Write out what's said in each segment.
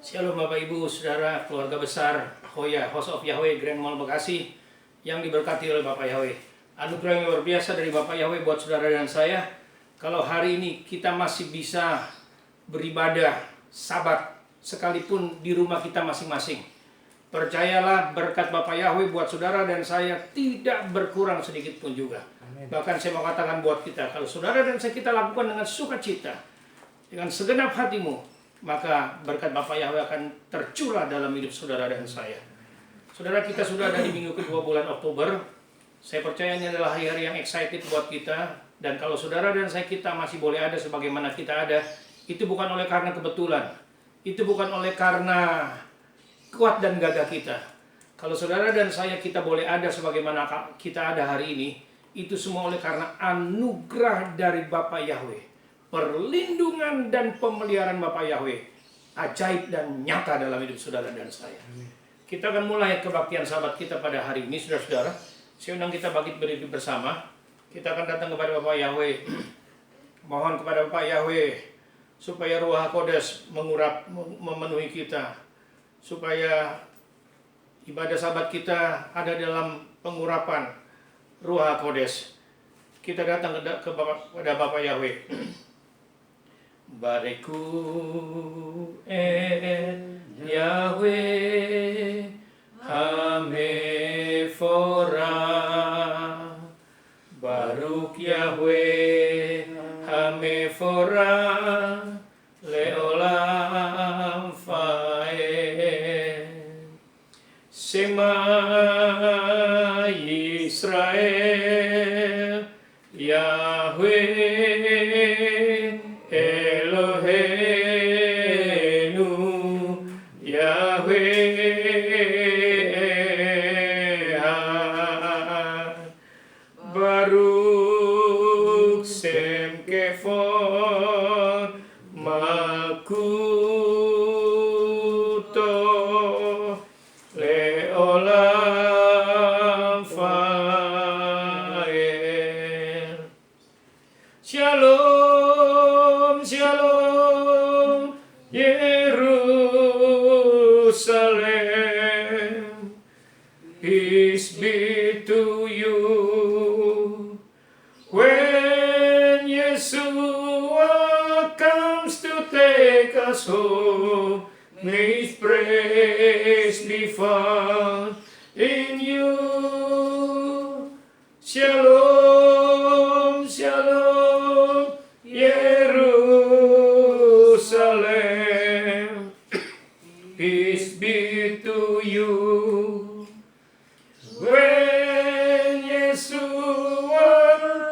Shalom Bapak Ibu, Saudara, keluarga besar Hoya, House of Yahweh, Grand Mall Bekasi yang diberkati oleh Bapak Yahweh. Anugerah yang luar biasa dari Bapak Yahweh buat saudara dan saya. Kalau hari ini kita masih bisa beribadah Sabat sekalipun di rumah kita masing-masing. Percayalah berkat Bapak Yahweh buat saudara dan saya tidak berkurang sedikit pun juga. Amen. Bahkan saya mau katakan buat kita, kalau saudara dan saya kita lakukan dengan sukacita, dengan segenap hatimu, maka berkat Bapak Yahweh akan tercurah dalam hidup saudara dan saya. Saudara, kita sudah ada di minggu kedua bulan Oktober. Saya percaya ini adalah hari-hari yang excited buat kita. Dan kalau saudara dan saya kita masih boleh ada sebagaimana kita ada, itu bukan oleh karena kebetulan. Itu bukan oleh karena kuat dan gagah kita. Kalau saudara dan saya kita boleh ada sebagaimana kita ada hari ini, itu semua oleh karena anugerah dari Bapak Yahweh. Perlindungan dan pemeliharaan Bapak Yahweh ajaib dan nyata dalam hidup saudara dan saya. Kita akan mulai kebaktian sahabat kita pada hari ini, saudara-saudara. Saya undang kita berdiri bersama. Kita akan datang kepada Bapak Yahweh. Mohon kepada Bapak Yahweh supaya Ruach HaKodes memenuhi kita, supaya ibadah sahabat kita ada dalam pengurapan Ruach HaKodes. Kita datang kepada Bapak Yahweh. Bariku Yahweh Hamefora, Baruk Yahweh Hamefora Leolam Fae, Sema Yisrael Yahweh Eloheinu Yahweh Echad, Baruch Shem Kevod Malkuto Leolam Fael. Shalom, shalom, Yerusalem. Peace be to you. When Yeshua comes to take us home, may His praise be found in you. Shalom, shalom, Yerusalem. Peace be to you. When Yeshua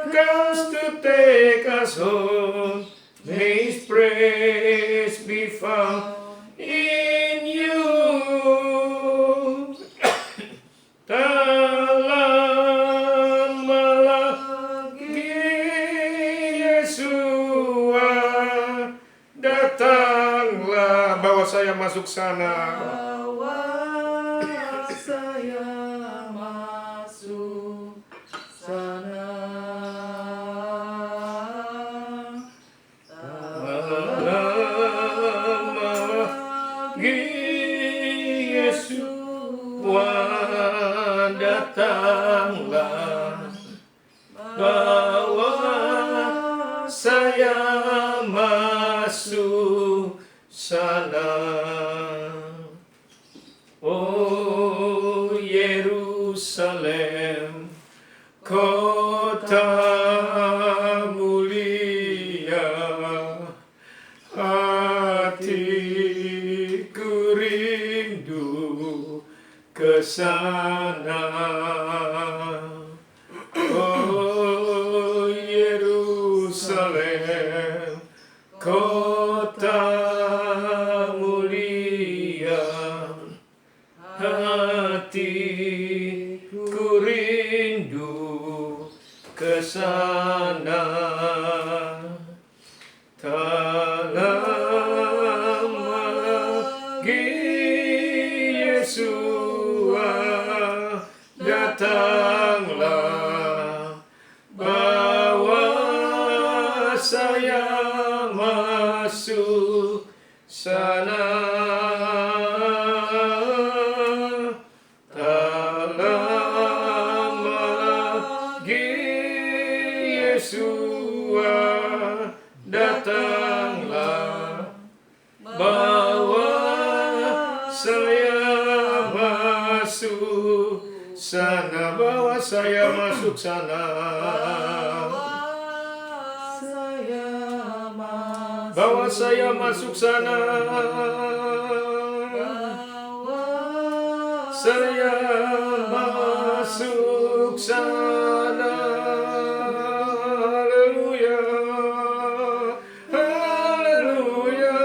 comes to take us home, may His praise be found in you. Datanglah, bawa saya masuk sana. Bawa saya masuk sana. Lagi Yeshua datanglah, bawa saya masuk sana. Oh Yerusalem, kota mulia, hatiku rindu ke sana. Oh Yerusalem, kota mulia, hatiku rindu ke sana. Tak lama lagi Yeshua datanglah, bawa saya masuk sana. Yesua, datanglah, bawa saya masuk sana, bawa saya masuk sana, bawa saya masuk sana, saya masuk sana. Haleluya, haleluya,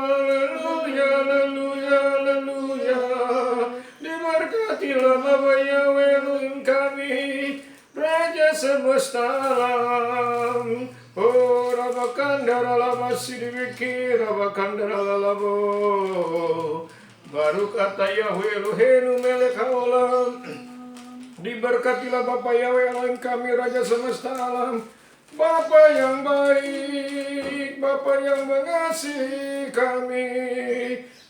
haleluya, haleluya, haleluya. Diberkatilah Bapa Yahweh Elohim kami, Raja semesta alam. Oh, Rabakandara lama sidibiki, Rabakandara lalabo. Baru kata Yahweh Elohenu melek haolam. Diberkatilah Bapa Yahweh Elohim kami, Raja semesta alam. Bapa yang baik, Bapa yang mengasihi kami.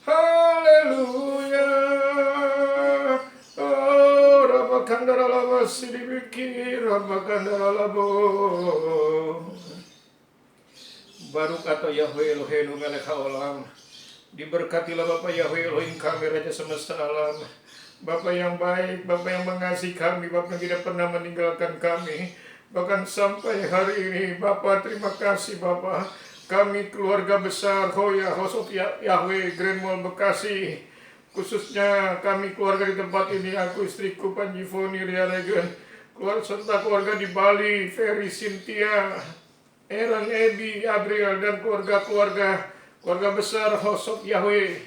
Haleluya. Oh, Rabakandara lama sidibiki, Rabakandara labo. Baru kata Yahweh Elohenu melek haolam. Diberkatilah Bapa Yahweh Elohim kami, Raja semesta alam. Bapa yang baik, Bapa yang mengasihi kami, Bapa yang tidak pernah meninggalkan kami. Bahkan sampai hari ini, Bapa terima kasih Bapa. Kami keluarga besar Hoya House of Yahweh Grand Mall Bekasi, khususnya kami keluarga di tempat ini, aku istriku Panji Foni Ria Regen, serta keluarga di Bali, Ferry, Cynthia, Aaron, Ebi, Adriel, dan keluarga besar House of Yahweh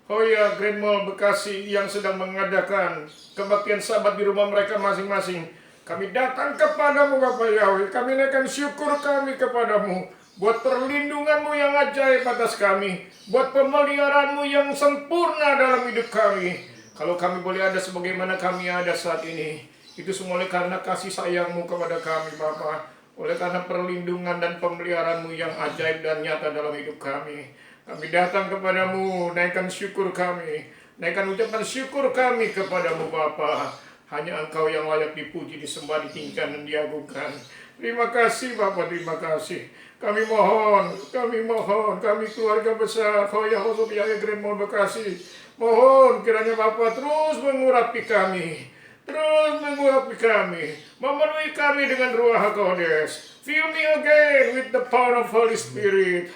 Hoya Grand Mall Bekasi yang sedang mengadakan kebaktian Sabat di rumah mereka masing-masing. Kami datang kepadamu Bapa Yahweh, kami naikkan syukur kami kepadamu buat perlindunganmu yang ajaib atas kami, buat pemeliharaanmu yang sempurna dalam hidup kami. Kalau kami boleh ada sebagaimana kami ada saat ini, itu semua oleh karena kasih sayangmu kepada kami Bapa, oleh karena perlindungan dan pemeliharaanmu yang ajaib dan nyata dalam hidup kami. Kami datang kepadamu, naikkan syukur kami, naikkan ucapan syukur kami kepadamu Bapa. Hanya Engkau yang layak dipuji, disembah, ditinggikan, dan diagungkan. Terima kasih Bapa, terima kasih. Kami mohon, kami keluarga besar Hoya House of Yahweh Grand Mall Bekasi, mohon kiranya Bapa terus mengurapi kami, memenuhi kami dengan Ruach HaKodes. Fill me again with the power of Holy Spirit.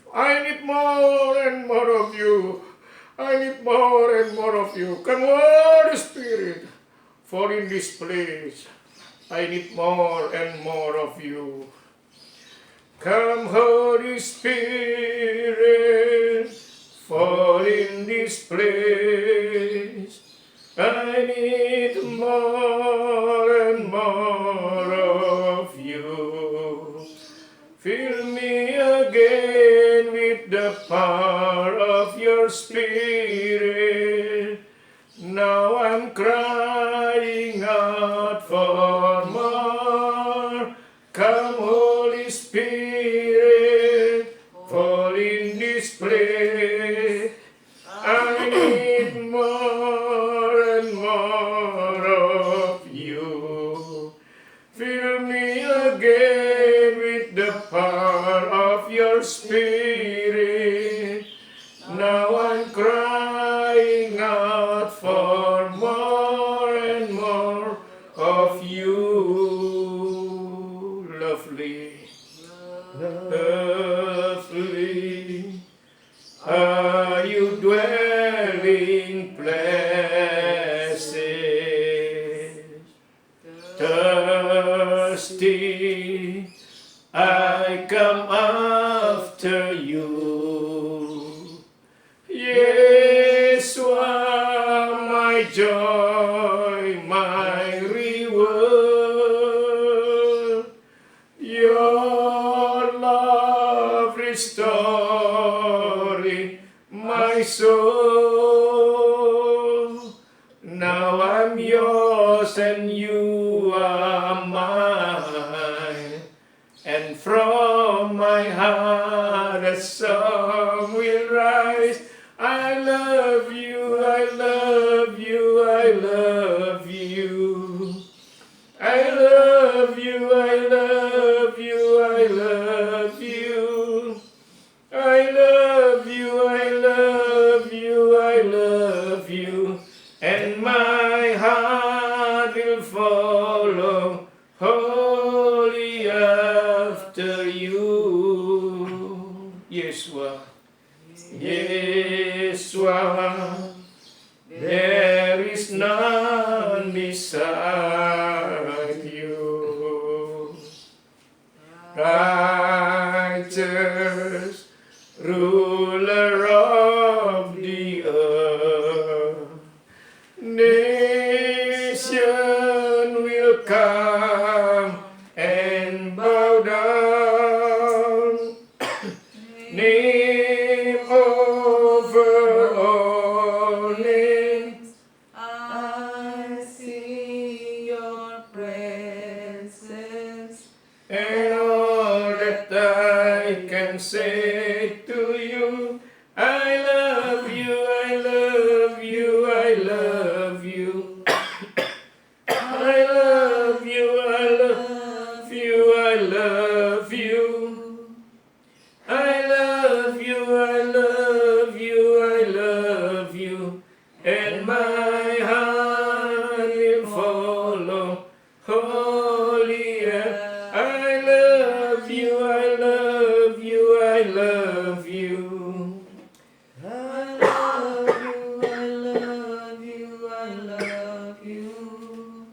I need more and more of you. I need more and more of you. Come Holy Spirit, fall in this place. I need more and more of you. Come Holy Spirit, fall in this place. I need more and more of you. Fill me again with the power of your Spirit. Now I'm crying out for more. Come Holy Spirit, fall in this place. I need more and more of you. Fill me again with the power of your Spirit. Now I'm crying out for more and more of you. Lovely, lovely are you dwelling places. Thirsty, I come after you. Yeshua, my joy, my reward. Your love restoring my soul. Now I'm yours and you are mine. And from my heart a song will rise. I love you, I love you, I love you. I love you, I love you. after you, Yeshua, Yeshua, there is none beside you. Righteous ruler of the earth, nation will come and bow down, name over all names. I see your presence, And all that I can say to you, I love you, I love you, I love you. I love you, I love you, I love you. I love you, I love you, I love you. And my heart will follow holy. I love you, I love you, I love you. I love you, I love you, I love you.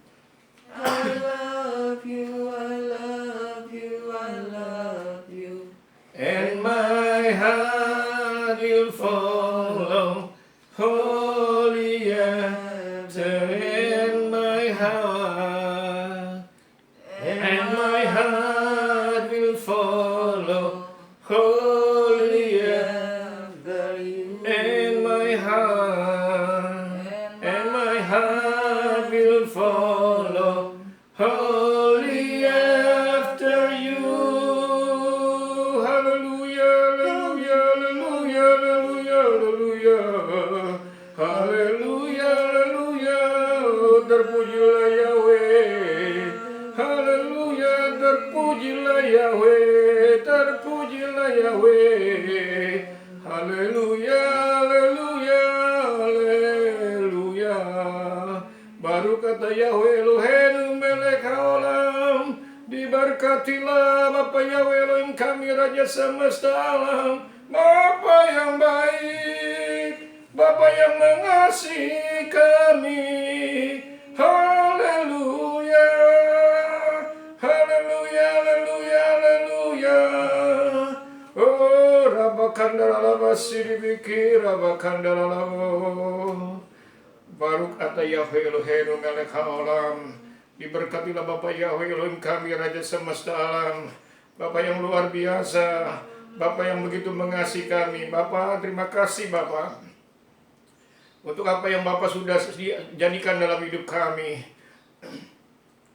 I love you, I love you, I love you. And my heart will follow holy after. And my heart will follow holy after you. And my heart will follow holy after you. Hallelujah, hallelujah, hallelujah, hallelujah, hallelujah, hallelujah, terpujilah Yahweh. Haleluya, terpujilah Yahweh, terpujilah Yahweh. Haleluya, haleluya, haleluya. Baru kata Yahweh Elohenu melek haolam. Diberkatilah Bapa Yahweh Elohim kami, Raja semesta alam. Bapa yang baik, Bapa yang mengasihi kami. Haleluya, haleluya, haleluya, haleluya. Oh, Rabakandalaba siribiki, Rabakandalabo. Baru kata Yahweh Elohenu melek haolam. Diberkatilah Bapa Yahweh Elohim kami, Raja semesta alam. Bapa yang luar biasa, Bapa yang begitu mengasihi kami. Bapa, terima kasih Bapa untuk apa yang Bapa sudah jadikan dalam hidup kami.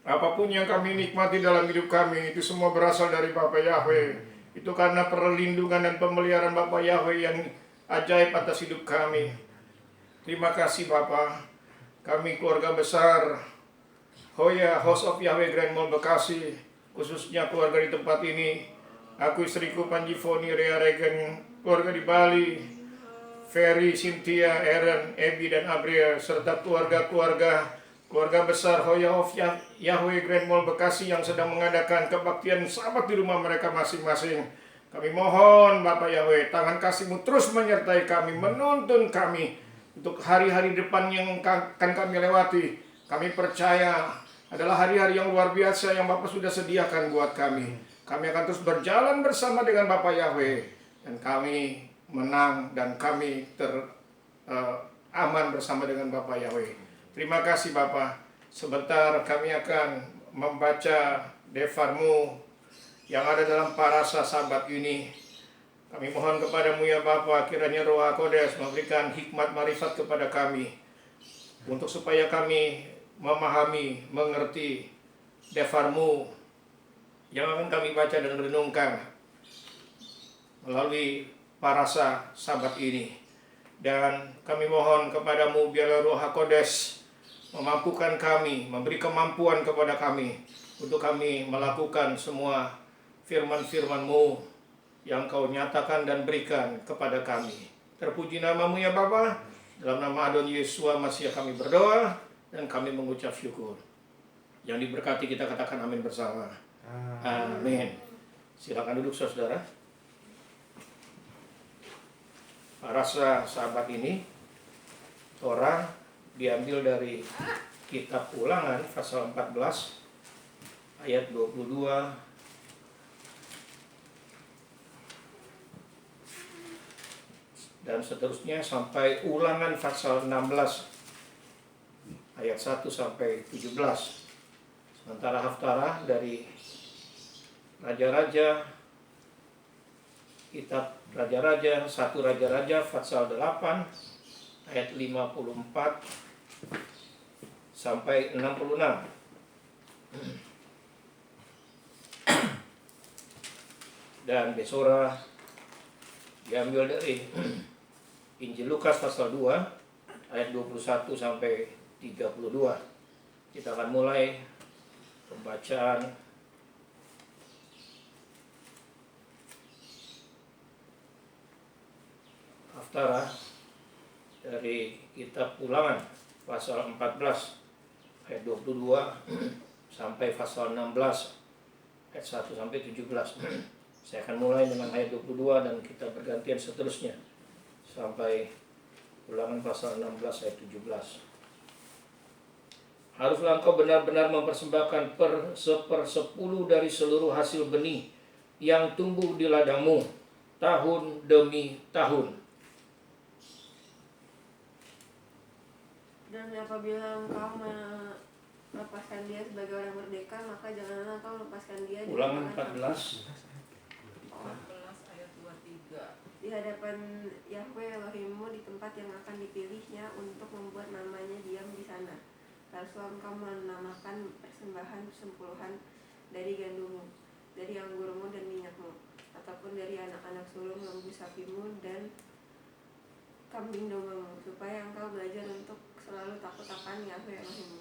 Apapun yang kami nikmati dalam hidup kami, itu semua berasal dari Bapa Yahweh. Itu karena perlindungan dan pemeliharaan Bapa Yahweh yang ajaib atas hidup kami. Terima kasih Bapa. Kami keluarga besar Hoya House of Yahweh Grand Mall Bekasi, khususnya keluarga di tempat ini, aku, istriku Panji Foni, Rea Regen, keluarga di Bali, Ferry, Cynthia, Aaron, Ebi dan Abria, serta keluarga besar Hoya of Yahweh Grand Mall Bekasi yang sedang mengadakan kebaktian sabat di rumah mereka masing-masing. Kami mohon Bapak Yahweh, tangan kasih-Mu terus menyertai kami, menuntun kami untuk hari-hari depan yang akan kami lewati. Kami percaya adalah hari-hari yang luar biasa yang Bapak sudah sediakan buat kami. Kami akan terus berjalan bersama dengan Bapak Yahweh, dan kami menang dan kami aman bersama dengan Bapak Yahweh. Terima kasih Bapak. Sebentar kami akan membaca Devar-Mu yang ada dalam parasa sabat ini. Kami mohon kepadamu ya Bapa, kiranya Roh HaKodes memberikan hikmat marifat kepada kami, untuk supaya kami memahami, mengerti Devar-Mu yang akan kami baca dan renungkan melalui parasa sabat ini. Dan kami mohon kepadamu biarlah Roh HaKodes memampukan kami, memberi kemampuan kepada kami untuk kami melakukan semua firman-firman-Mu yang Kau nyatakan dan berikan kepada kami. Terpuji nama-Mu ya Bapa. Dalam nama Adon Yesua Masih kami berdoa dan kami mengucap syukur. Yang diberkati kita katakan amin bersama. Amin. Silakan duduk saudara. Parasha sahabat ini Torah diambil dari kitab Ulangan pasal 14 ayat 22 dan seterusnya sampai Ulangan pasal 16 ayat 1 sampai 17. Sementara Haftarah dari Raja-Raja, kitab Raja-Raja, 1 Raja-Raja pasal 8 ayat 54 sampai 66. Dan Besora diambil dari Injil Lukas pasal 2 ayat 21 sampai 32. Kita akan mulai pembacaan Haftarah dari kitab Ulangan pasal 14 ayat 22 sampai pasal 16 ayat 1 sampai 17. Saya akan mulai dengan ayat 22 dan kita bergantian seterusnya sampai Ulangan pasal 16 ayat 17. Haruslah engkau benar-benar mempersembahkan sepersepuluh dari seluruh hasil benih yang tumbuh di ladangmu tahun demi tahun. Dan apabila engkau melepaskan dia sebagai orang merdeka, maka janganlah engkau melepaskan dia Ulangan 14 ayat 23. di hadapan Yahweh Elohimmu di tempat yang akan dipilihnya untuk membuat namanya diam di sana. Haruslah engkau menamakan persembahan persepuluhan dari gandummu, dari anggurmu dan minyakmu, ataupun dari anak-anak sulung lembu sapimu dan kambing dombamu, supaya engkau belajar untuk selalu takut akan Yahweh Elohimmu.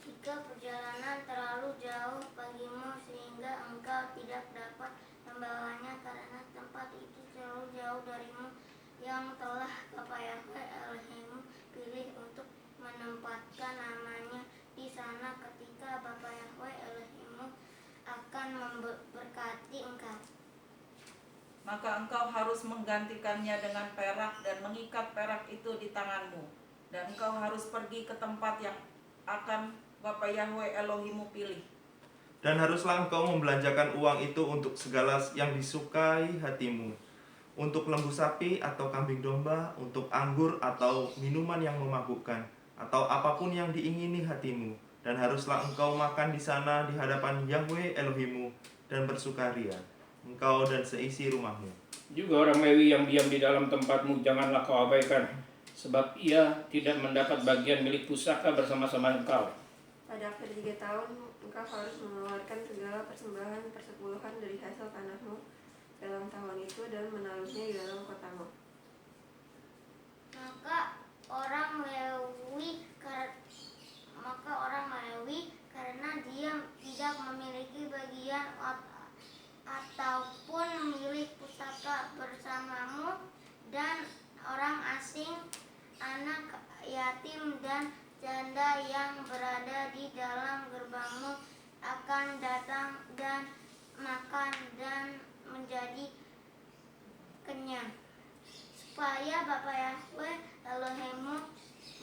Jika perjalanan terlalu jauh bagimu sehingga engkau tidak dapat membawanya karena tempat itu terlalu jauh darimu, yang telah Bapa Yahweh Elohimmu pilih untuk menempatkan namanya di sana, ketika Bapa Yahweh Elohimmu akan memberkati engkau. Maka engkau harus menggantikannya dengan perak dan mengikat perak itu di tanganmu. Dan engkau harus pergi ke tempat yang akan Bapa Yahweh Elohimmu pilih. Dan haruslah engkau membelanjakan uang itu untuk segala yang disukai hatimu, untuk lembu sapi atau kambing domba, untuk anggur atau minuman yang memabukkan, atau apapun yang diingini hatimu. Dan haruslah engkau makan di sana di hadapan Yahweh Elohimmu dan bersukaria, engkau dan seisi rumahmu. Juga orang Lewi yang diam di dalam tempatmu janganlah kau abaikan, sebab ia tidak mendapat bagian milik pusaka bersama-sama engkau. Pada akhir 3 tahun, engkau harus mengeluarkan segala persembahan persepuluhan dari hasil tanahmu dalam tahun itu dan menaruhnya di dalam kotamu. Maka orang Lewi karena dia tidak memiliki bagian ataupun milik pusaka bersamamu, dan orang asing, anak yatim dan janda yang berada di dalam gerbangmu akan datang dan makan dan menjadi kenyang, supaya Bapa Yahweh Elohimmu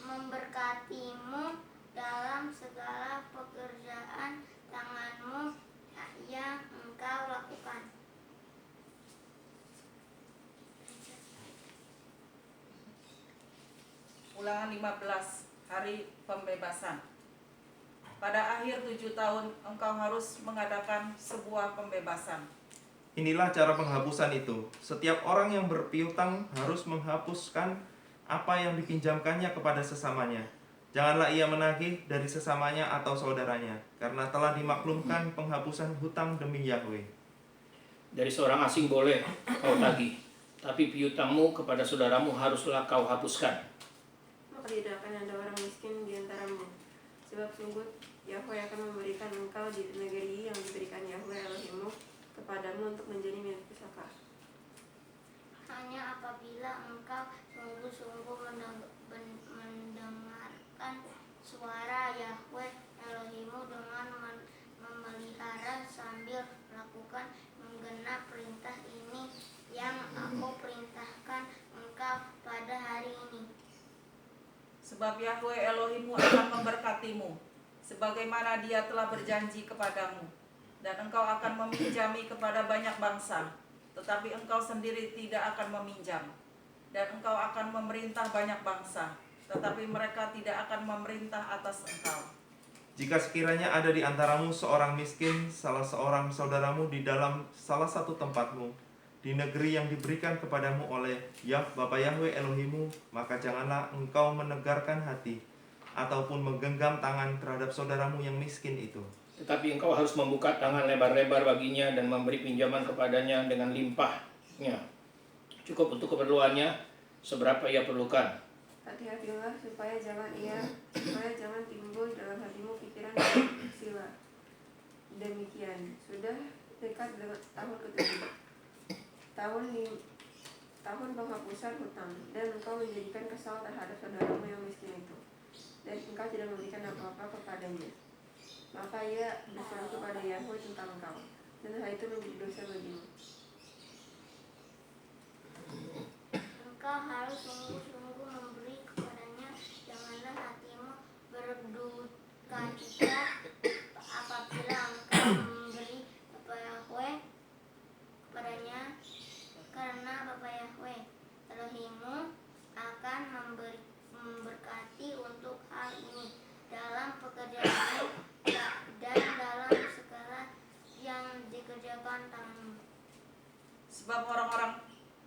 memberkatimu dalam segala pekerjaan tanganmu yang engkau lakukan. Ulangan 15, hari pembebasan. Pada akhir 7 tahun engkau harus mengadakan sebuah pembebasan. Inilah cara penghapusan itu. Setiap orang yang berpiutang harus menghapuskan apa yang dipinjamkannya kepada sesamanya. Janganlah ia menagih dari sesamanya atau saudaranya, karena telah dimaklumkan penghapusan hutang demi Yahweh. Dari seorang asing boleh kau tagih, tapi piutangmu kepada saudaramu haruslah kau hapuskan. Maka tidak akan ada orang miskin di antaramu, sebab sungguh Yahweh akan memberikan engkau di negeri yang diberikan Yahweh Elohimmu kepadamu untuk menjadi milik pusaka. Hanya apabila engkau sungguh-sungguh mendengarkan suara Yahweh Elohimmu Yahwe Elohimmu akan memberkatimu, sebagaimana Dia telah berjanji kepadamu. Dan engkau akan meminjami kepada banyak bangsa, tetapi engkau sendiri tidak akan meminjam. Dan engkau akan memerintah banyak bangsa, tetapi mereka tidak akan memerintah atas engkau. Jika sekiranya ada di antaramu seorang miskin, salah seorang saudaramu di dalam salah satu tempatmu, di negeri yang diberikan kepadamu oleh Bapa Yahwe Elohimmu, maka janganlah engkau menegarkan hati, ataupun menggenggam tangan terhadap saudaramu yang miskin itu. Tetapi engkau harus membuka tangan lebar-lebar baginya dan memberi pinjaman kepadanya dengan limpahnya, cukup untuk keperluannya seberapa ia perlukan. Hati-hatilah supaya jangan timbul dalam hatimu pikiran sila. Demikian sudah dekat dengan tahun ketujuh, tahun penghapusan hutang, dan engkau menjadikan kesal terhadap saudaramu yang miskin itu, dan engkau tidak memberikan apa-apa kepadanya. Maka ia berseru kepada Yahwe tentang engkau, dan hal itu menjadi dosa bagimu. Engkau harus sungguh-sungguh memberi kepadanya. Janganlah hatimu berduka cita apabila engkau memberi Bapa Yahwe kepadanya, karena Bapa Yahwe Elohimmu akan memberkati untuk hal ini dalam pekerjaanmu dan dalam segala yang dikerjakan tanganmu. Sebab orang-orang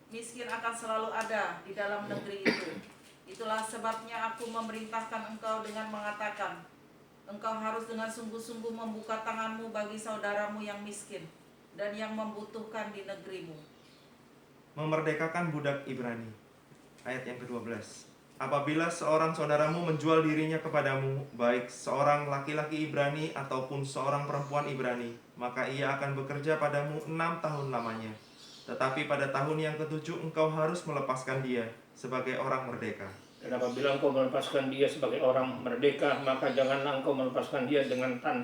miskin akan selalu ada di dalam negeri itu. Itulah sebabnya aku memerintahkan engkau dengan mengatakan, engkau harus dengan sungguh-sungguh membuka tanganmu bagi saudaramu yang miskin dan yang membutuhkan di negerimu. Memerdekakan budak Ibrani. Ayat yang ke-12. Apabila seorang saudaramu menjual dirinya kepadamu, baik seorang laki-laki Ibrani ataupun seorang perempuan Ibrani, maka ia akan bekerja padamu 6 tahun lamanya. Tetapi pada tahun yang ke-7 engkau harus melepaskan dia sebagai orang merdeka. Dan apabila engkau melepaskan dia sebagai orang merdeka, maka janganlah engkau melepaskan dia dengan tangan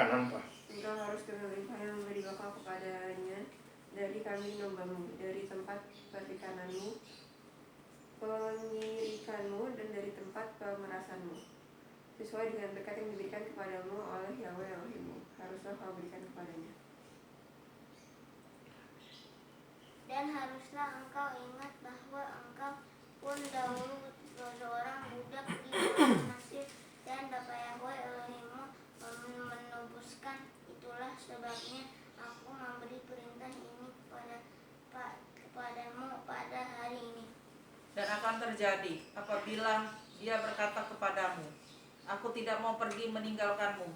hampa. Engkau harus dengan limpahan memberi bakal kepadanya dari kambing dombamu, dari tempat perdikananmu, pengirikanmu, dan dari tempat pemerasanmu, sesuai dengan berkat yang diberikan kepadamu oleh Yahwe Elohimmu. Haruslah kau berikan kepadanya. Dan haruslah engkau ingat bahwa engkau pun dahulu seorang budak di tanah Mesir, dan Bapa Yahwe Elohimmu menebuskan. Itulah sebabnya aku memberi perintah ini kepadamu pada hari ini. Dan akan terjadi apabila dia berkata kepadamu, aku tidak mau pergi meninggalkanmu,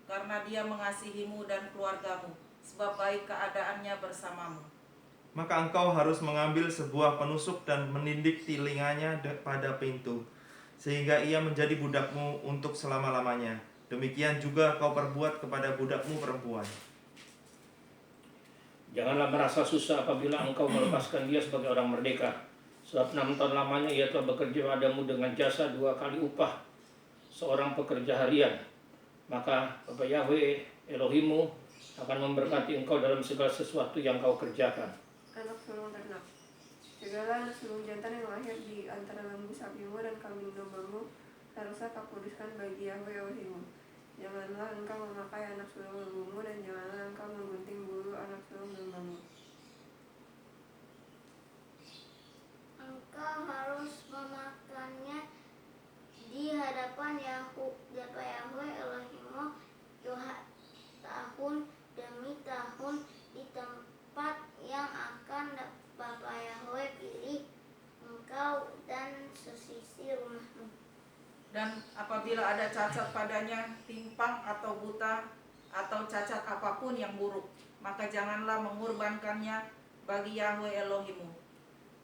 karena dia mengasihimu dan keluargamu, sebab baik keadaannya bersamamu. Maka engkau harus mengambil sebuah penusuk dan menindik telinganya pada pintu, sehingga ia menjadi budakmu untuk selama-lamanya. Demikian juga kau perbuat kepada budakmu perempuan. Janganlah merasa susah apabila engkau melepaskan dia sebagai orang merdeka. Sebab 6 tahun lamanya ia telah bekerja padamu dengan jasa 2 kali upah seorang pekerja harian. Maka Bapa Yahwe Elohimmu akan memberkati engkau dalam segala sesuatu yang kau kerjakan. Anak sulung ternak. Segala anak sulung jantan yang lahir di antara lembu sapimu dan kambing dombamu haruslah kau kuduskan bagi Yahwe Elohimmu. Janganlah engkau memakai anak sulung lembumu, dan janganlah engkau menggunting bulu anak sulung dombamu. Engkau harus memakannya di hadapan Bapa Yahwe Elohimmu tahun demi tahun di tempat yang akan Bapa Yahwe pilih engkau dan sesisi rumahmu. Dan apabila ada cacat padanya, timpang atau buta, atau cacat apapun yang buruk, maka janganlah mengorbankannya bagi Yahwe Elohimmu.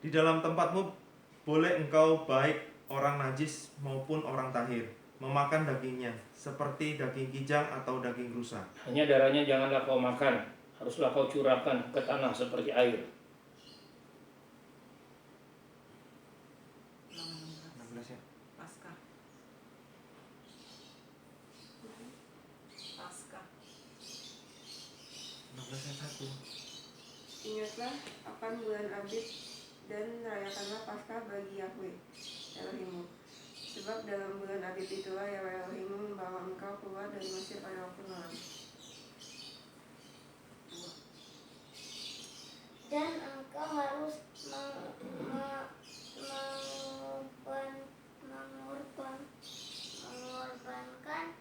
Di dalam tempatmu boleh engkau baik orang najis maupun orang tahir memakan dagingnya, seperti daging kijang atau daging rusa. Hanya darahnya janganlah kau makan, haruslah kau curahkan ke tanah seperti air. 16 ya. Paskah. Paskah. 16 ayat 1. Ingatlah akan bulan Abib dan rayakanlah Paskah bagi Yahwe Elohimmu. Sebab dalam bulan Abib itulah Yahweh Elohimmu membawa engkau keluar dari Mesir pada waktu malam. Dan engkau harus mengorbankan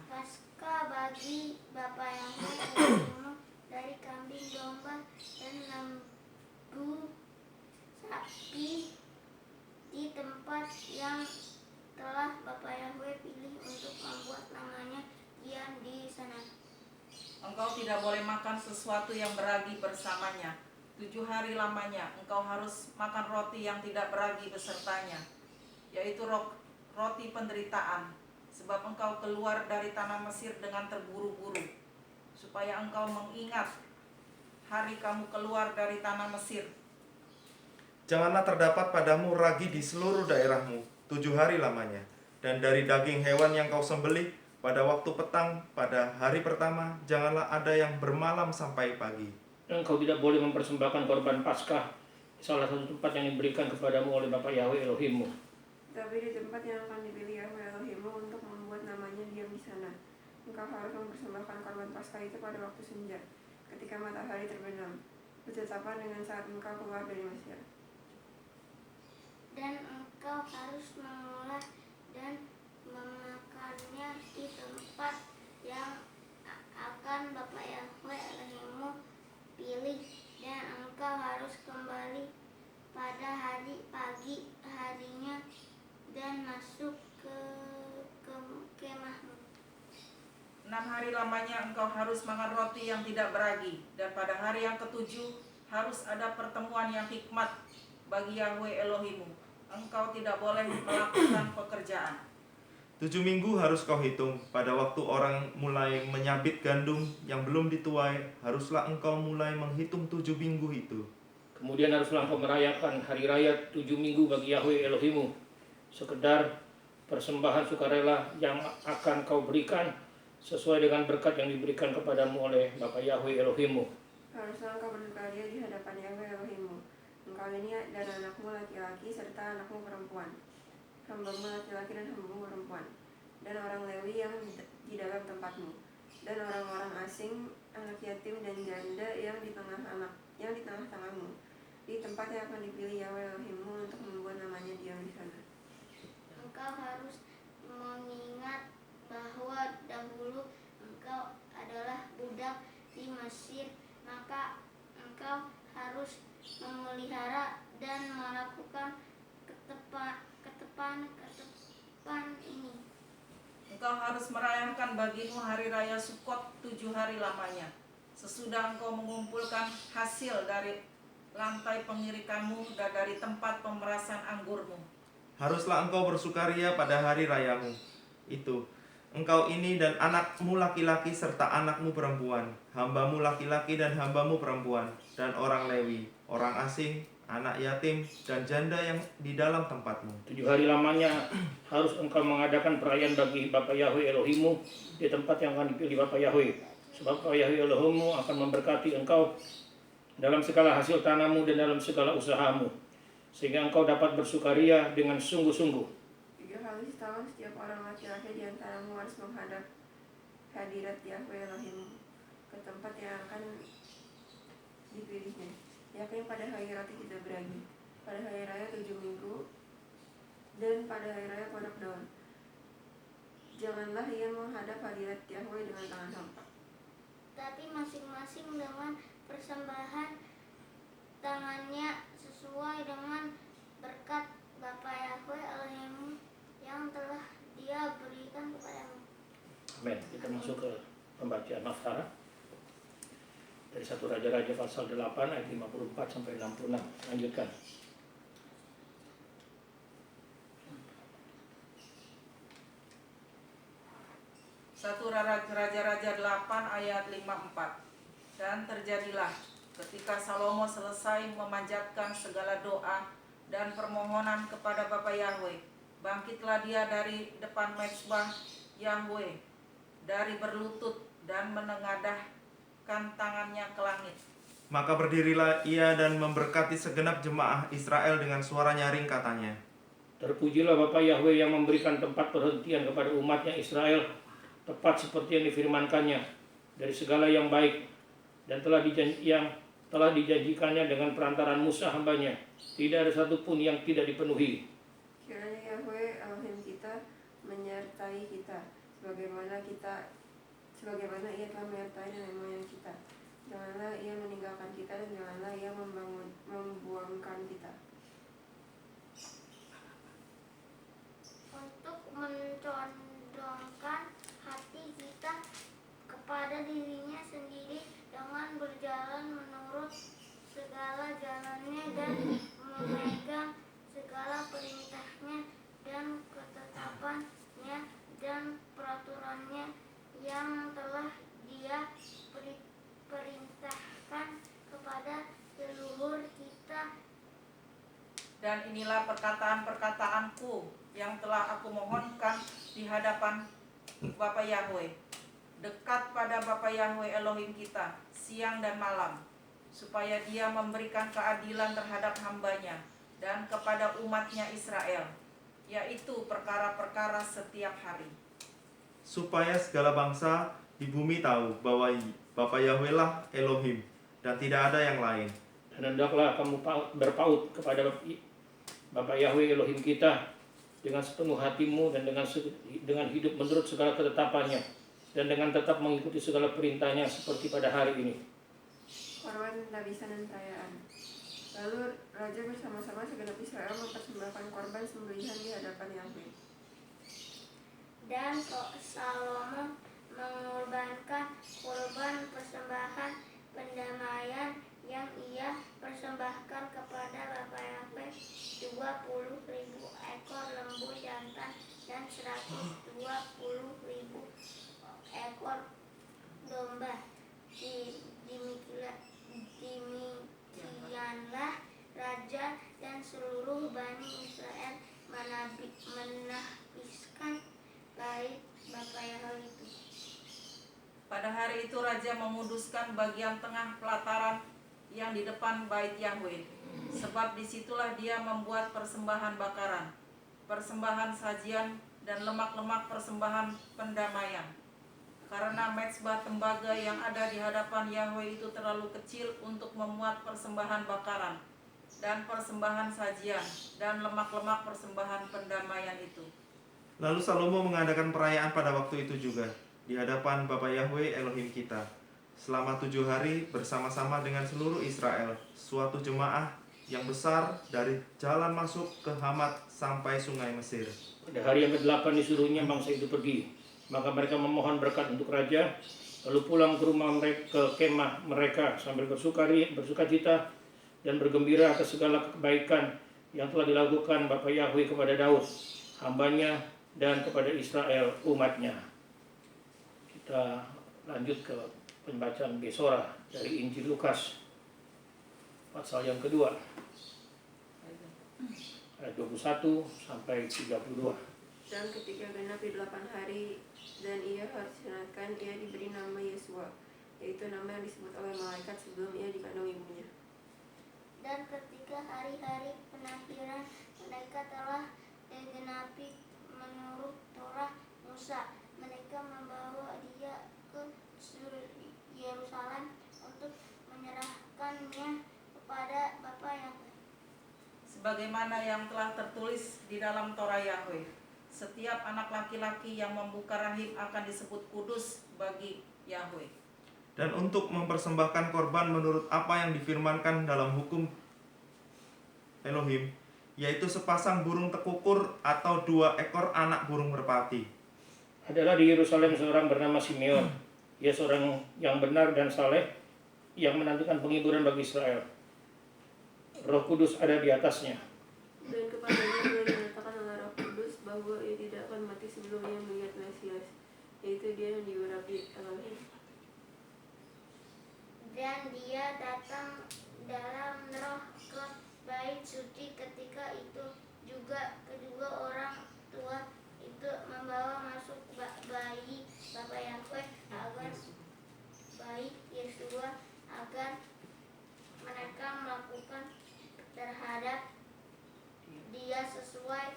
Paskah bagi Bapa Yahweh Elohimmu dari kambing domba dan lembu sapi di tempat yang telah Bapa Yahweh pilih untuk membuat namanya diam di sana. Engkau tidak boleh makan sesuatu yang beragi bersamanya. 7 hari lamanya engkau harus makan roti yang tidak beragi besertanya, yaitu roti penderitaan, sebab engkau keluar dari tanah Mesir dengan terburu-buru, supaya engkau mengingat hari kamu keluar dari tanah Mesir. Janganlah terdapat padamu ragi di seluruh daerahmu 7 hari lamanya, dan dari daging hewan yang kau sembelih pada waktu petang pada hari pertama janganlah ada yang bermalam sampai pagi. Dan engkau tidak boleh mempersembahkan korban Paskah di salah satu tempat yang diberikan kepadamu oleh Bapa Yahweh Elohimmu. Tapi di tempat yang akan dipilih Yahweh Elohimmu untuk membuat namanya diam di sana, engkau harus mempersembahkan korban Paskah itu pada waktu senja, ketika matahari terbenam, bertetapan dengan saat engkau keluar dari Mesir. Dan engkau harus mengolah dan memakannya di tempat yang akan Bapa Yahweh Elohimmu pilih, dan engkau harus kembali pada hari pagi harinya dan masuk ke kemahmu. 6 hari lamanya engkau harus makan roti yang tidak beragi, dan pada hari yang ke-7 harus ada pertemuan yang hikmat bagi Yahweh Elohimmu. Engkau tidak boleh melakukan pekerjaan. 7 minggu harus kau hitung. Pada waktu orang mulai menyabit gandum yang belum dituai, haruslah engkau mulai menghitung 7 minggu itu. Kemudian haruslah engkau merayakan hari raya 7 minggu bagi Yahweh Elohimmu, sekedar persembahan sukarela yang akan kau berikan sesuai dengan berkat yang diberikan kepadamu oleh Bapa Yahweh Elohimmu. Haruslah engkau bersukaria di hadapan Yahweh Elohimmu, engkau ini dan anakmu laki-laki serta anakmu perempuan, hambamu laki-laki dan hambamu perempuan, dan orang Lewi yang di dalam tempatmu, dan orang-orang asing, anak yatim dan janda yang di tengah-tengahmu, di tempat yang akan dipilih Yahweh Elohimmu untuk membuat namanya diam di sana. Engkau harus mengingat bahwa dahulu engkau adalah budak di Mesir, maka engkau harus memelihara dan melakukan ketetapan ini. Engkau harus merayakan bagimu hari raya Sukot 7 hari lamanya, sesudah engkau mengumpulkan hasil dari lantai pengirikanmu dan dari tempat pemerasan anggurmu. Haruslah engkau bersukaria pada hari rayamu itu, engkau ini dan anakmu laki-laki serta anakmu perempuan, hambamu laki-laki dan hambamu perempuan, dan orang Lewi, orang asing, anak yatim, dan janda yang di dalam tempatmu. 7 hari lamanya harus engkau mengadakan perayaan bagi Bapa Yahweh Elohimmu di tempat yang akan dipilih Bapa Yahweh. Sebab Bapa Yahweh Elohimmu akan memberkati engkau dalam segala hasil tanammu dan dalam segala usahamu, sehingga engkau dapat bersukaria dengan sungguh-sungguh. 3 kali setahun setiap orang laki-laki di antaramu harus menghadap hadirat Yahweh Elohimmu ke tempat yang akan dipilihnya, yakni pada hari roti tidak beragi, pada hari raya 7 minggu, dan pada hari raya Pondok Daun. Janganlah ia menghadap hadirat Yahweh dengan tangan hampa, Tapi masing-masing dengan persembahan tangannya sesuai dengan berkat Bapa Yahweh Elohimmu yang telah Dia berikan kepadamu. Amin. Kita masuk ke pembacaan Naftara dari 1 Raja-Raja pasal 8 ayat 54 sampai 66. Lanjutkan. Satu Raja-Raja 8 ayat 54. Dan terjadilah ketika Salomo selesai memanjatkan segala doa dan permohonan kepada Bapa Yahweh, bangkitlah dia dari depan mezbah Yahweh, dari berlutut dan menengadahkan tangannya ke langit. Maka berdirilah ia dan memberkati segenap jemaah Israel dengan suara nyaring katanya, Terpujilah Bapa Yahweh yang memberikan tempat perhentian kepada umatnya Israel, tepat seperti yang difirmankannya, dari segala yang baik, dan yang telah dijanjikannya dengan perantaran Musa hambanya. Tidak ada satupun yang tidak dipenuhi. Kiranya Yahweh Elohim kita menyertai kita, sebagaimana Ia telah menyertai nenek moyang kita. Janganlah Ia meninggalkan kita dan janganlah Ia membuangkan kita. Untuk mencondongkan hati kita kepada dirinya sendiri dengan berjalan menurut segala jalannya dan memegang segala perintahnya dan ketetapannya dan peraturannya yang telah Dia perintahkan kepada leluhur kita. Dan inilah perkataan-perkataanku yang telah aku mohonkan di hadapan Bapa Yahweh, dekat pada Bapa Yahweh Elohim kita siang dan malam, supaya Dia memberikan keadilan terhadap hambanya dan kepada umatnya Israel, yaitu perkara-perkara setiap hari. Supaya segala bangsa di bumi tahu bahwa Bapa Yahweh lah Elohim dan tidak ada yang lain. Dan hendaklah kamu berpaut kepada Bapa Yahweh Elohim kita dengan sepenuh hatimu dan dengan hidup menurut segala ketetapannya dan dengan tetap mengikuti segala perintahnya seperti pada hari ini. Korban tabisan dan perayaan. Lalu raja bersama-sama segenap Israel mempersembahkan korban sembelihan di hadapan Yahweh. Dan Salomo mengorbankan korban persembahan pendamaian yang ia persembahkan kepada Bapa Yahweh 20.000 ekor lembu jantan dan 120.000 ekor domba. Demikianlah raja dan seluruh Bani Israel menahbiskan bait Bapa Yahweh itu. Pada hari itu raja menguduskan bagian tengah pelataran yang di depan bait Yahweh, sebab disitulah dia membuat persembahan bakaran, persembahan sajian, dan lemak-lemak persembahan pendamaian. Karena mezbah tembaga yang ada di hadapan Yahweh itu terlalu kecil untuk memuat persembahan bakaran dan persembahan sajian dan lemak-lemak persembahan pendamaian itu. Lalu Salomo mengadakan perayaan pada waktu itu juga di hadapan Bapa Yahweh Elohim kita selama 7 hari bersama-sama dengan seluruh Israel, suatu jemaah yang besar dari jalan masuk ke Hamat sampai sungai Mesir. Pada hari yang ke-8 disuruhnya bangsa itu pergi. Maka mereka memohon berkat untuk raja, lalu pulang ke rumah mereka, ke kemah mereka sambil bersukacita dan bergembira atas segala kebaikan yang telah dilakukan Bapa Yahweh kepada Daud, hambanya, dan kepada Israel, umatnya. Kita lanjut ke pembacaan Gesora dari Injil Lukas, pasal yang kedua, ayat 21 sampai 32. Dan ketika genap 8 hari dan ia harus disunatkan, ia diberi nama Yesua, yaitu nama yang disebut oleh malaikat sebelum ia dikandung ibunya. Dan ketika hari-hari penakhiran mereka telah digenapi menurut Torah Musa, mereka membawa dia ke Yerusalem untuk menyerahkannya kepada Bapa Yahweh. Sebagaimana yang telah tertulis di dalam Torah Yahweh, setiap anak laki-laki yang membuka rahim akan disebut kudus bagi Yahweh. Dan untuk mempersembahkan korban menurut apa yang difirmankan dalam hukum Elohim, yaitu sepasang burung tekukur atau 2 ekor anak burung merpati. Adalah di Yerusalem seorang bernama Simeon. Ia seorang yang benar dan saleh, yang menantikan penghiburan bagi Israel. Roh Kudus ada di atasnya. Dan kepadanya telah dinyatakan oleh Roh Kudus bahwa ia tidak akan mati sebelum ia melihat Mesias, yaitu dia yang diurapi Elohim. Dan dia datang dalam roh ke bait suci ketika itu juga kedua orang tua itu membawa masuk bayi Bapa Yahweh agar bayi Yesua agar mereka melakukan terhadap dia sesuai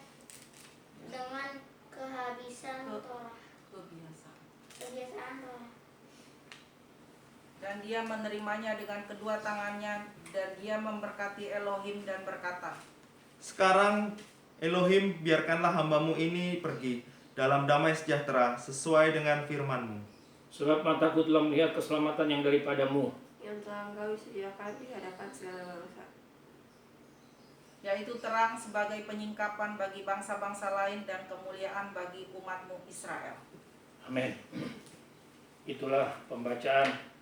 Dan dia menerimanya dengan kedua tangannya, dan dia memberkati Elohim dan berkata, Sekarang Elohim, biarkanlah hambamu ini pergi dalam damai sejahtera sesuai dengan firman-Mu. Sebab mataku telah melihat keselamatan yang daripadamu, yang telah Engkau sediakan di hadapan segala bangsa, yaitu terang sebagai penyingkapan bagi bangsa-bangsa lain dan kemuliaan bagi umatmu Israel. Amin. Itulah pembacaan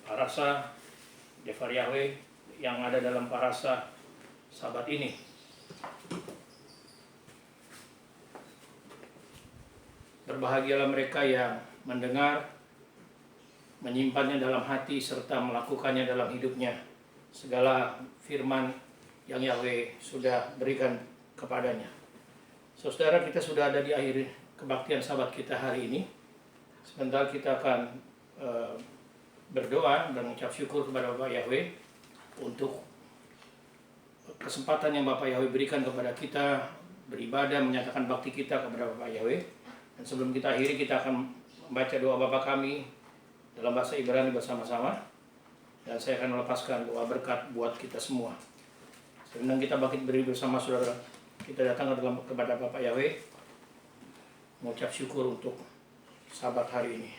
parasa Devar Yahweh yang ada dalam parasa Sabat ini. Berbahagialah mereka yang mendengar, menyimpannya dalam hati, serta melakukannya dalam hidupnya. Segala firman yang Yahweh sudah berikan kepadanya. Saudara, kita sudah ada di akhir kebaktian Sabat kita hari ini. Sebentar kita akan berdoa dan mengucap syukur kepada Bapak Yahweh untuk kesempatan yang Bapak Yahweh berikan kepada kita beribadah, menyatakan bakti kita kepada Bapak Yahweh. Dan sebelum kita akhiri, kita akan membaca doa Bapa kami dalam bahasa Ibrani bersama-sama. Dan saya akan melepaskan doa berkat buat kita semua. Sebelum kita bangkit berdiri bersama saudara, kita datang kepada Bapak Yahweh, mengucap syukur untuk Sabat hari ini.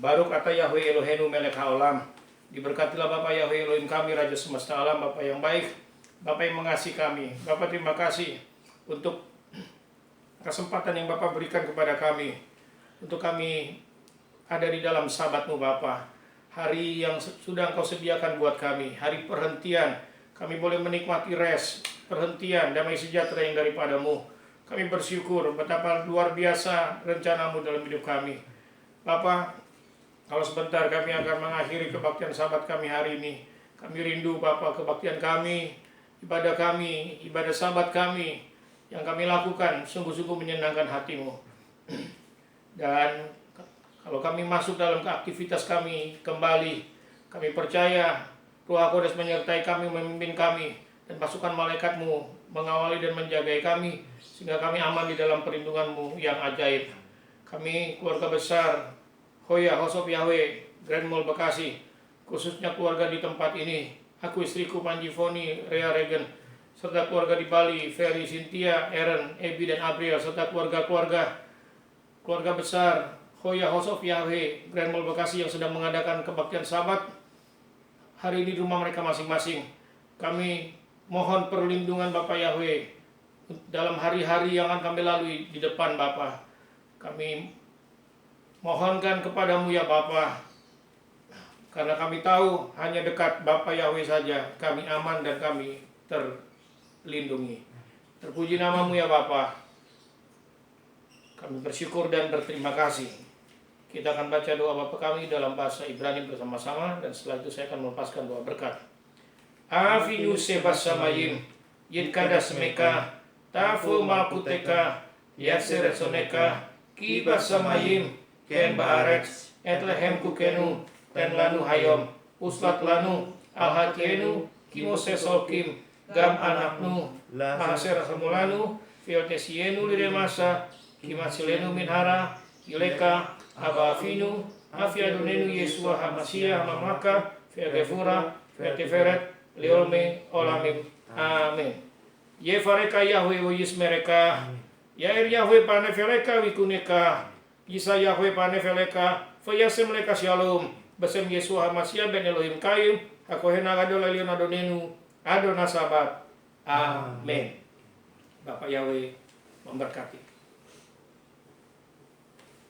Baruk ata Yahweh Eloheinu melek haolam. Diberkatilah Bapak Yahweh Elohim kami, Raja semesta alam, Bapak yang baik, Bapak yang mengasihi kami. Bapak, terima kasih untuk kesempatan yang Bapak berikan kepada kami, untuk kami ada di dalam Sabat-Mu Bapak. Hari yang sudah Engkau sediakan buat kami, hari perhentian, kami boleh menikmati rest, perhentian, damai sejahtera yang daripadamu. Kami bersyukur betapa luar biasa rencana-Mu dalam hidup kami. Bapak, kalau sebentar kami akan mengakhiri kebaktian Sabat kami hari ini. Kami rindu Bapak kebaktian kami, ibadah Sabat kami yang kami lakukan sungguh-sungguh menyenangkan hati-Mu. Dan kalau kami masuk dalam aktivitas kami kembali, kami percaya Roh Kudus menyertai kami, memimpin kami, dan pasukan malaikat-Mu mengawali dan menjagai kami, sehingga kami aman di dalam perlindungan-Mu yang ajaib. Kami keluarga besar Hoya House of Yahweh Grand Mall Bekasi, khususnya keluarga di tempat ini, aku istriku Panji Foni, Rea Regen, serta keluarga di Bali, Ferry, Cynthia, Aaron, Ebi, dan Abriel, serta keluarga besar Hoya House of Yahweh Grand Mall Bekasi yang sedang mengadakan kebaktian Sabat hari ini di rumah mereka masing-masing. Kami mohon perlindungan Bapak Yahweh dalam hari-hari yang akan kami lalui di depan Bapak. Kami mohonkan kepadamu ya Bapak, karena kami tahu hanya dekat Bapak Yahweh saja kami aman dan kami terlindungi. Terpuji namamu ya Bapak. Kami bersyukur dan berterima kasih. Kita akan baca doa Bapa kami dalam bahasa Ibrani bersama-sama, dan setelah itu saya akan melepaskan doa berkat. Avinu sebas samayim, yid kadas meka, tafu malkuteka, yaseret soneka, kibas samayim, ken baaretz, etlehem kukenu, ten lanu hayom, uslat lanu, alhatienu, kimosesolkim, gam anaknu, mahaser samulanu, fiotesienu liremasa, kimasilenu minhara, yuleka, abafinu, afiadunenu Yesua Hamasiah Mamaka, fiagefura, fiatiferet, liolme, olamim, amin. Yefareka Yahweh woyis mereka, yair Yahweh panefeleka wikuneka, Isa Yahweh panefeleka, fayasem mereka shalom, besem Yesua Hamasiah ben Elohim kayum, akohena gadola lion adonenu, adona sabat, amin. Bapak Yahweh memberkati.